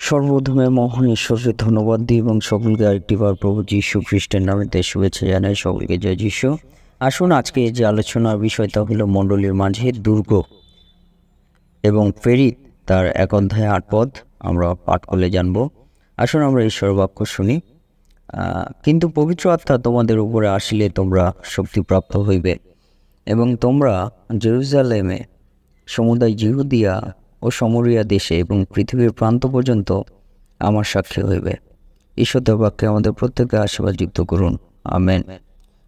সর্বপ্রথমে মহান ঈশ্বরকে ধন্যবাদ দিই এবং সকলকে আরেকটিবার প্রভু যীশু খ্রিস্টের নামেতে শুভেচ্ছা জানাই। সকলকে জয় যীশু। আসুন আজকে যে আলোচনার বিষয়টা হলো মণ্ডলীর মাঝে দুর্গ এবং প্রেরিত, তার 1 অধ্যায় 8 পদ আমরা পাঠ করলে জানব। আসুন আমরা ঈশ্বর বাক্য শুনি। কিন্তু পবিত্র আত্মা তোমাদের উপরে আসিলে তোমরা শক্তিপ্রাপ্ত হইবে এবং তোমরা জেরুজালেমে, সমুদায় জিহুদিয়া ও সমরিয়া দেশে এবং পৃথিবীর প্রান্ত পর্যন্ত আমার সাক্ষী হইবে। ঈশ্বরের বাক্যে আমাদের প্রত্যেককে আশীর্বাদযুক্ত করুন, আমেন।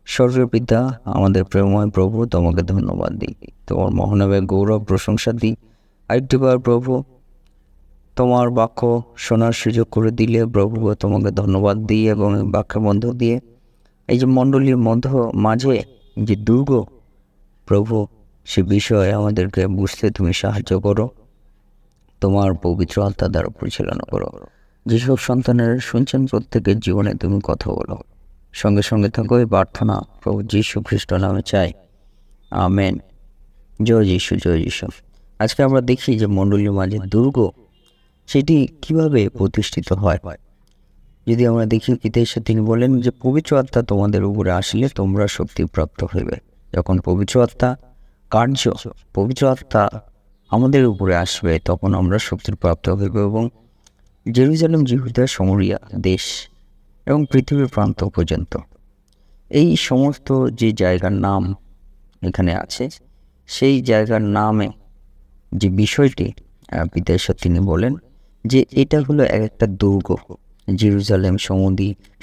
স্বর্গীয় পিতা, আমাদের প্রেমময় প্রভু, তোমাকে ধন্যবাদ দিই, তোমার মহানবে গৌরব প্রশংসা দিই। আরেকটিবার প্রভু তোমার বাক্য শোনার সুযোগ করে দিলে প্রভু তোমাকে ধন্যবাদ দিই এবং বাক্যের মধ্য দিয়ে এই যে মণ্ডলীর মাঝে যে দুর্গ প্রভু, সে বিষয়ে আমাদেরকে বুঝতে তুমি সাহায্য করো। তোমার পবিত্র আত্মা দ্বারা পরিচালনা করো। যেসব সন্তানের শুনছেন প্রত্যেকের জীবনে তুমি কথা বলো, সঙ্গে সঙ্গে থাকো এই প্রার্থনা প্রভু যীশু খ্রিস্ট নামে চাই, আমেন। জয় যীশু, জয় যীশু। আজকে আমরা দেখি যে মণ্ডলীর মাঝে দুর্গ সেটি কিভাবে প্রতিষ্ঠিত হয়। যদি আমরা দেখি পিতাইশে তিনি বলেন যে পবিত্র আত্মা তোমাদের উপরে আসলে তোমরা শক্তিপ্রাপ্ত হইবে। যখন পবিত্র আত্মা কার্য, পবিত্র আত্মা আমাদের উপরে আসবে, তখন আমরা শক্তির প্রাপ্ত হইব এবং জেরুজালেম, জিহুদা, সমরিয়া দেশ এবং পৃথিবীর প্রান্ত পর্যন্ত, এই সমস্ত যে জায়গার নাম এখানে আছে, সেই জায়গার নামে যে বিষয়টি পিতাইশে তিনি বলেন যে এটা হলো একটা দুর্গ। জেরুজালেম,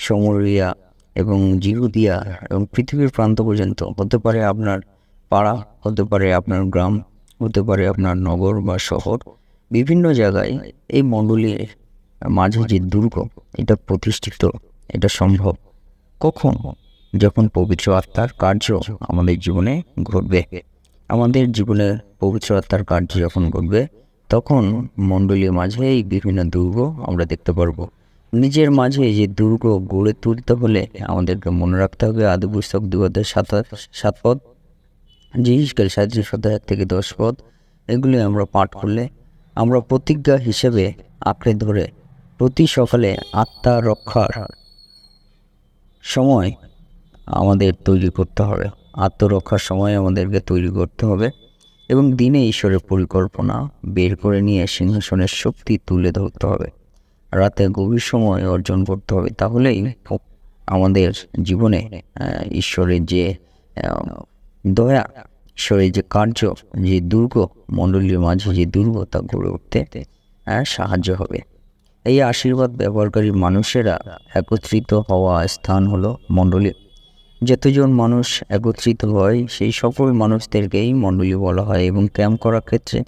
সমরিয়া এবং জিহুদিয়া এবং পৃথিবীর প্রান্ত পর্যন্ত হতে পারে আপনার পাড়া, হতে পারে আপনার গ্রাম, হতে পারে আপনার নগর বা শহর। বিভিন্ন জায়গায় এই মণ্ডলীর মাঝে যে দুর্গ, এটা প্রতিষ্ঠিত, এটা সম্ভব কখন? যখন পবিত্র আত্মার কার্য আমাদের জীবনে ঘটবে। আমাদের জীবনে পবিত্র আত্মার কার্য যখন ঘটবে, তখন মণ্ডলীর মাঝে এই বিভিন্ন দুর্গ আমরা দেখতে পারবো। নিজের মাঝে যে দুর্গ গড়ে তুলতে হলে আমাদেরকে মনে রাখতে হবে আদি পুস্তক 2:7 পদ, জিহিজকেল 37 থেকে 10 পদ, এগুলি আমরা পাঠ করলে আমরা প্রতিজ্ঞা হিসেবে আঁকড়ে ধরে প্রতি সকালে আত্মা রক্ষার সময় আমাদের তৈরি করতে হবে। আত্মরক্ষার সময় আমাদেরকে তৈরি করতে হবে এবং দিনে ঈশ্বরের পরিকল্পনা বের করে নিয়ে সিংহাসনের শক্তি তুলে ধরতে হবে। রাতে গভীর সময় অর্জন করতে হবে। তাহলেই আমাদের জীবনে ঈশ্বরের যে দয়া, ঈশ্বরের যে কার্য, যে দুর্গ, মণ্ডলীর মাঝে যে দুর্গ, তা গড়ে উঠতে সাহায্য হবে। এই আশীর্বাদ ব্যবহারকারী মানুষেরা একত্রিত হওয়া স্থান হলো মণ্ডলী। যতজন মানুষ একত্রিত হয়, সেই সকল মানুষদেরকেই মণ্ডলী বলা হয় এবং ক্যাম্প করার ক্ষেত্রে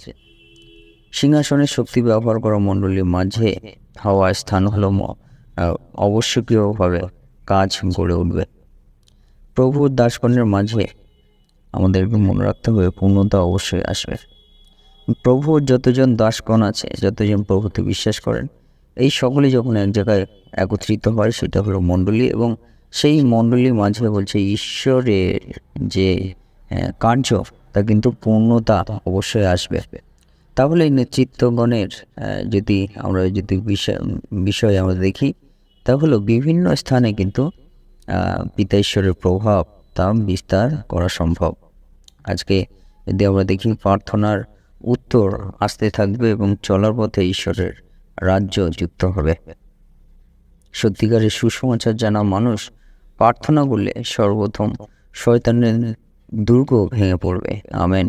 সিংহাসনের শক্তি ব্যবহার করা মণ্ডলীর মাঝে হওয়া স্থান হলো আবশ্যকীয়ভাবে কাজ গড়ে উঠবে। প্রভুর দাসগণের মাঝে আমাদেরকে মনে রাখতে হবে পূর্ণতা অবশ্যই আসবে। প্রভুর যতজন দাসগণ আছে, যতজন প্রভুতে বিশ্বাস করেন, এই সকলে যখন এক জায়গায় একত্রিত হয়, সেটা হলো মণ্ডলী এবং সেই মণ্ডলীর মাঝে বলছে ঈশ্বরের যে কার্য, তা কিন্তু পূর্ণতা অবশ্যই আসবে। তাহলে এই নেতৃত্বগণের যদি বিষয়ে আমরা দেখি, তাহলে বিভিন্ন স্থানে কিন্তু পিতা ঈশ্বরের প্রভাব তা বিস্তার করা সম্ভব। আজকে যদি আমরা দেখি, প্রার্থনার উত্তর আসতে থাকবে এবং চলার পথে ঈশ্বরের রাজ্য যুক্ত হবে। সত্যিকারের সুসমাচার জানা মানুষ প্রার্থনা করলে সর্বপ্রথম শয়তানের দুর্গ ভেঙে পড়বে, আমেন।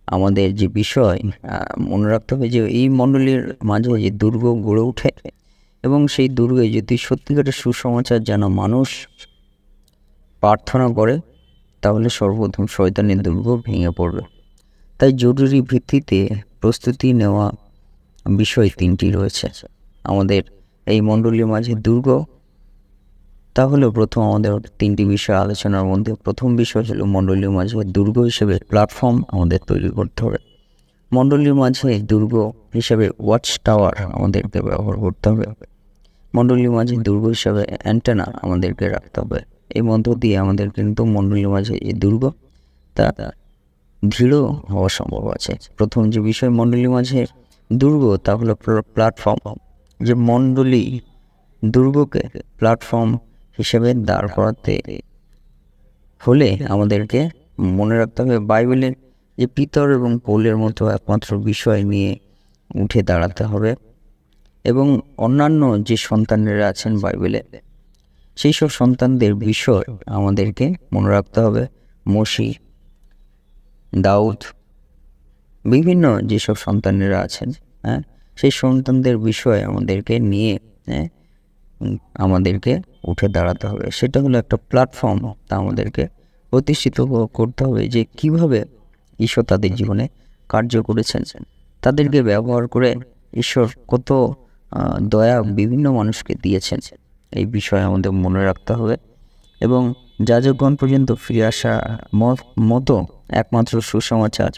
আমাদের যে বিষয় মনে রাখতে হবে যে এই মণ্ডলীর মাঝে যে দুর্গ গড়ে ওঠে এবং সেই দুর্গে যদি সত্যিকারের সুসমাচার জানা মানুষ প্রার্থনা করে, তাহলে সর্বপ্রথম শয়তানের দুর্গ ভেঙে পড়বে। তাই জরুরি ভিত্তিতে প্রস্তুতি নেওয়া বিষয় 3টি রয়েছে আমাদের এই মণ্ডলীর মাঝে দুর্গ। তাহলে প্রথম আমাদের 3টি বিষয় আলোচনার মধ্যে প্রথম বিষয় হলো মণ্ডলীর মাঝে দুর্গ হিসেবে প্ল্যাটফর্ম আমাদের তৈরি করতে হবে। মণ্ডলীর মাঝে দুর্গ হিসেবে ওয়াচ টাওয়ার আমাদেরকে ব্যবহার করতে হবে। মণ্ডলীর মাঝে দুর্গ হিসাবে অ্যান্টেনা আমাদেরকে রাখতে হবে। এই মধ্য দিয়ে আমাদের কিন্তু মণ্ডলীর মাঝে এই দুর্গ তা দৃঢ় হওয়া সম্ভব আছে। প্রথম যে বিষয় মণ্ডলীর মাঝে দুর্গ, তা হলো প্ল্যাটফর্ম। যে মণ্ডলী দুর্গকে প্ল্যাটফর্ম হিসেবে দাঁড় করাতে হলে আমাদেরকে মনে রাখতে হবে বাইবেলের যে পিতর এবং পৌলের মতো একমাত্র বিষয় নিয়ে উঠে দাঁড়াতে হবে এবং অন্যান্য যে সন্তানেরা আছেন বাইবেলে সেই সব সন্তানদের বিষয় আমাদেরকে মনে রাখতে হবে। মসি, দাউদ, বিভিন্ন যেসব সন্তানেরা আছেন, সেই সন্তানদের বিষয় আমাদেরকে নিয়ে আমাদেরকে উঠে দাঁড়াতে হবে। সেটা হলো একটা প্ল্যাটফর্ম, তা আমাদেরকে প্রতিষ্ঠিত করতে হবে যে কিভাবে ঈশ্বর তাদের জীবনে কার্য করেছেন, তাদেরকে ব্যবহার করে ঈশ্বর কত দয়া বিভিন্ন মানুষকে দিয়েছেন, এই বিষয়ে আমাদের মনে রাখতে হবে। এবং যাজকগণ পর্যন্ত ফিরে আসা মতো একমাত্র সুসমাচার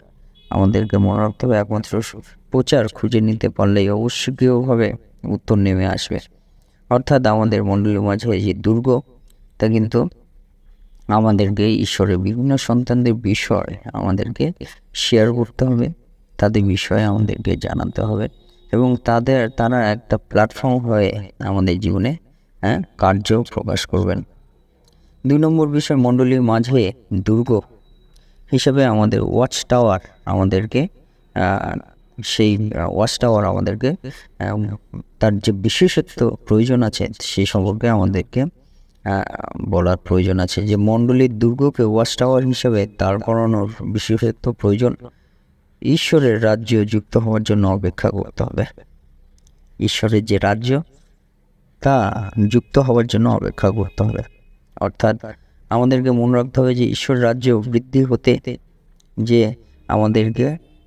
আমাদেরকে মনে রাখতে হবে। একমাত্র প্রচার খুঁজে নিতে পারলেই অবশ্যইভাবে উত্তর নেমে আসবে। অর্থাৎ আমাদের মণ্ডলীর মাঝে যে দুর্গ, তা কিন্তু আমাদেরকে ঈশ্বরের বিভিন্ন সন্তানদের বিষয় আমাদেরকে শেয়ার করতে হবে, তাদের বিষয়ে আমাদেরকে জানাতে হবে এবং তারা একটা প্ল্যাটফর্ম হয়ে আমাদের জীবনে কার্য প্রকাশ করবেন। 2 নম্বর বিষয়, মণ্ডলীর মাঝে দুর্গ হিসেবে আমাদের ওয়াচ টাওয়ার আমাদেরকে সেই ওয়াচ টাওয়ার আমাদেরকে তার যে বিশেষত্ব প্রয়োজন আছে সেই সম্পর্কে আমাদেরকে বলার প্রয়োজন আছে। যে মণ্ডলীর দুর্গকে ওয়াচ টাওয়ার হিসেবে দাঁড় করানোর বিশেষত্ব প্রয়োজন ঈশ্বরের রাজ্য যুক্ত হওয়ার জন্য অপেক্ষা করতে হবে। ঈশ্বরের যে রাজ্য, তা যুক্ত হওয়ার জন্য অপেক্ষা করতে হবে। অর্থাৎ আমাদেরকে মনে রাখতে হবে যে ঈশ্বর রাজ্য বৃদ্ধি হতে যে আমাদেরকে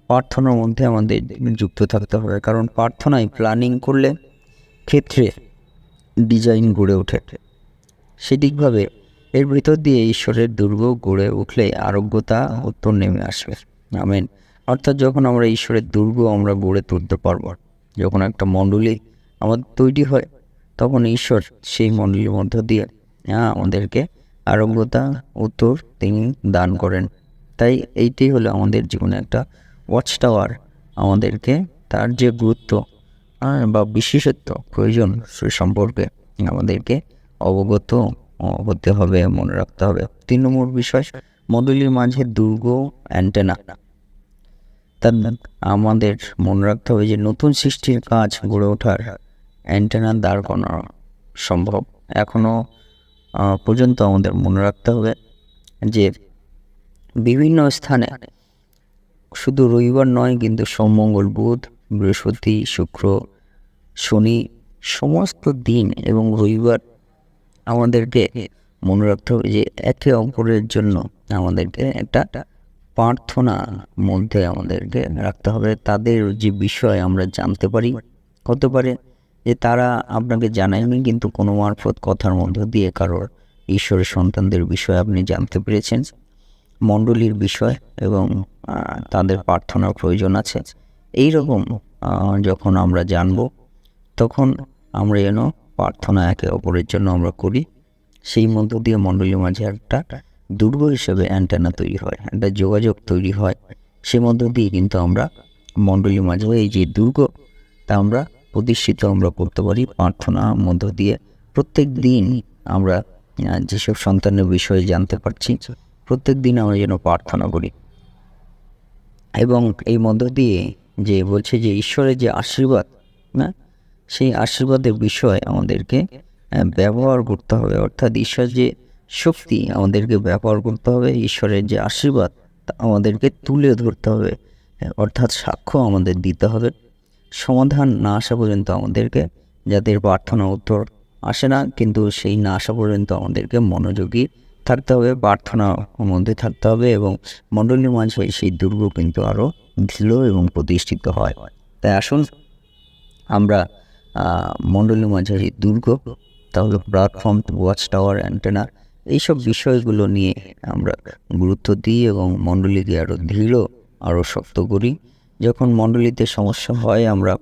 প্রার্থনার মধ্যে আমাদের যুক্ত থাকতে হবে। কারণ প্রার্থনায় প্ল্যানিং করলে ক্ষেত্রে ডিজাইন গড়ে ওঠে, সেদিকভাবে এর ভিতর দিয়ে ঈশ্বরের দুর্গ গড়ে উঠলে আরোগ্যতা উত্তর নেমে আসবে। আমেন। অর্থাৎ যখন আমরা ঈশ্বরের দুর্গ আমরা গড়ে তুলতে পারবো, যখন একটা মণ্ডলী আমাদের তৈরি হয়, তখন ঈশ্বর সেই মণ্ডলীর মধ্য দিয়ে আমাদেরকে আরোগ্যতা উত্তর তিনি দান করেন। তাই এইটাই হলো আমাদের জীবনে একটা ওয়াচ টাওয়ার। আমাদেরকে তার যে গুরুত্ব বা বিশেষত্ব প্রয়োজন সে সম্পর্কে আমাদেরকে অবগত হতে হবে, মনে রাখতে হবে। 3 নম্বর বিষয়, মণ্ডলীর মাঝে দুর্গ অ্যান্টেনা। তার আমাদের মনে রাখতে হবে যে নতুন সৃষ্টির কাজ গড়ে ওঠার অ্যান্টেনা দাঁড় করানো সম্ভব। এখনও পর্যন্ত আমাদের মনে রাখতে হবে যে বিভিন্ন স্থানে শুধু রবিবার নয়, কিন্তু সোম, মঙ্গল, বুধ, বৃহস্পতি, শুক্র, শনি সমস্ত দিন এবং রবিবার আমাদেরকে মনে রাখতে হবে যে একে অপরের জন্য আমাদেরকে একটা প্রার্থনা মধ্যে আমাদেরকে রাখতে হবে। তাদের যে বিষয় আমরা জানতে পারি, হতে পারে যে তারা আপনাকে জানায়নি, কিন্তু কোনো মারফত কথার মধ্য দিয়ে কারোর ঈশ্বরের সন্তানদের বিষয়ে আপনি জানতে পেরেছেন, মণ্ডলীর বিষয়, এবং তাদের প্রার্থনার প্রয়োজন আছে। এই রকম যখন আমরা জানব, তখন আমরা যেন প্রার্থনা একে অপরের জন্য আমরা করি। সেই মধ্য দিয়ে মণ্ডলীর মাঝে একটা দুর্গ হিসেবে অ্যান্টেনা তৈরি হয়, একটা যোগাযোগ তৈরি হয়। সেই মধ্য দিয়ে কিন্তু আমরা মণ্ডলীর মাঝে এই যে দুর্গ, তা আমরা প্রতিষ্ঠিত আমরা করতে পারি প্রার্থনার মধ্য দিয়ে। প্রত্যেক দিন আমরা যেসব সন্তানের বিষয়ে জানতে পারছি, প্রত্যেক দিন আমরা যেন প্রার্থনা করি এবং এই মধ্য দিয়ে যে বলছে যে ঈশ্বরের যে আশীর্বাদ, সেই আশীর্বাদের বিষয় আমাদেরকে ব্যবহার করতে হবে। অর্থাৎ ঈশ্বর যে শক্তি আমাদেরকে ব্যবহার করতে হবে, ঈশ্বরের যে আশীর্বাদ আমাদেরকে তুলে ধরতে হবে, অর্থাৎ সাক্ষ্য আমাদের দিতে হবে। সমাধান না আসা পর্যন্ত আমাদেরকে, যাদের প্রার্থনা উত্তর আসে না, কিন্তু সেই না আসা পর্যন্ত আমাদেরকে মনোযোগী থাকতে হবে, প্রার্থনার মধ্যে থাকতে হবে এবং মণ্ডলীর মাঝে সেই দুর্গ কিন্তু আরও দৃঢ় এবং প্রতিষ্ঠিত হয়। তাই আসুন আমরা মণ্ডলীর মাঝে এই দুর্গ, তাহলে প্ল্যাটফর্ম, ওয়াচ টাওয়ার, অ্যান্টেনা, এইসব বিষয়গুলো নিয়ে আমরা গুরুত্ব দিই এবং মণ্ডলীকে আরও দৃঢ়, আরও শক্ত করি। যখন মণ্ডলীতে সমস্যা হয়, আমরা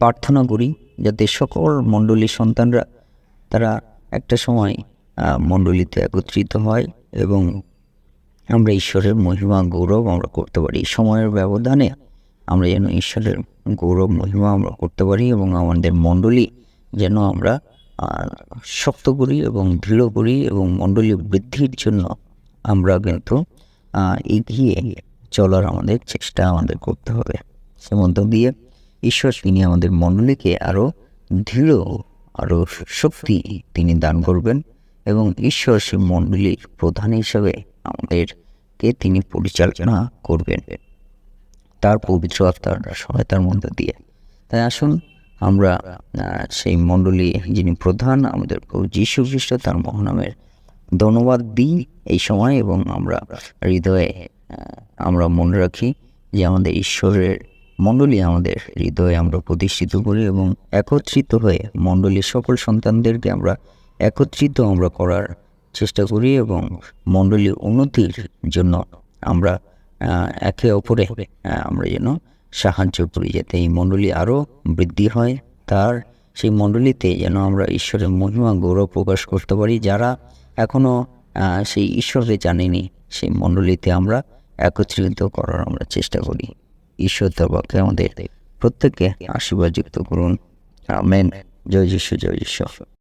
প্রার্থনা করি যাতে সকল মণ্ডলীর সন্তানরা তারা একটা সময় মণ্ডলীতে একত্রিত হয় এবং আমরা ঈশ্বরের মহিমা গৌরব আমরা করতে পারি। সময়ের ব্যবধানে আমরা যেন ঈশ্বরের গৌরব মহিমা আমরা করতে পারি এবং আমাদের মণ্ডলী যেন আমরা শক্ত করি এবং দৃঢ় করি এবং মণ্ডলী বৃদ্ধির জন্য আমরা কিন্তু এগিয়ে চলার আমাদের চেষ্টা আমাদের করতে হবে। সে মধ্য দিয়ে ঈশ্বর তিনি আমাদের মণ্ডলীকে আরও দৃঢ় আরও শক্তি তিনি দান করবেন এবং ঈশ্বর সে মণ্ডলীর প্রধান হিসাবে আমাদেরকে তিনি পরিচালনা করবেন তার পবিত্র আত্মার সহায়তার মধ্য দিয়ে। তাই আসুন আমরা সেই মণ্ডলী যিনি প্রধান আমাদের প্রভু যীশু খ্রিস্ট তার মহানামের ধন্যবাদ দিই এই সময় এবং আমরা হৃদয়ে আমরা মনে রাখি যে আমাদের ঈশ্বরের মণ্ডলী আমাদের হৃদয়ে আমরা প্রতিষ্ঠিত করি এবং একত্রিত হয়ে মণ্ডলীর সকল সন্তানদেরকে আমরা একত্রিত আমরা করার চেষ্টা করি এবং মণ্ডলীর উন্নতির জন্য আমরা একে অপরে আমরা যেন সাহায্য করি যাতে এই মণ্ডলী আরও বৃদ্ধি হয়, তার সেই মণ্ডলীতে যেন আমরা ঈশ্বরের মহিমা গৌরব প্রকাশ করতে পারি। যারা এখনও সেই ঈশ্বরকে জানেনি সেই মণ্ডলীতে আমরা একত্রিত করার আমরা চেষ্টা করি। ঈশ্বর তার বাক্যে আমাদের প্রত্যেককে আশীর্বাদ যুক্ত করুন। আমেন। জয় যীশু, জয় যীশু।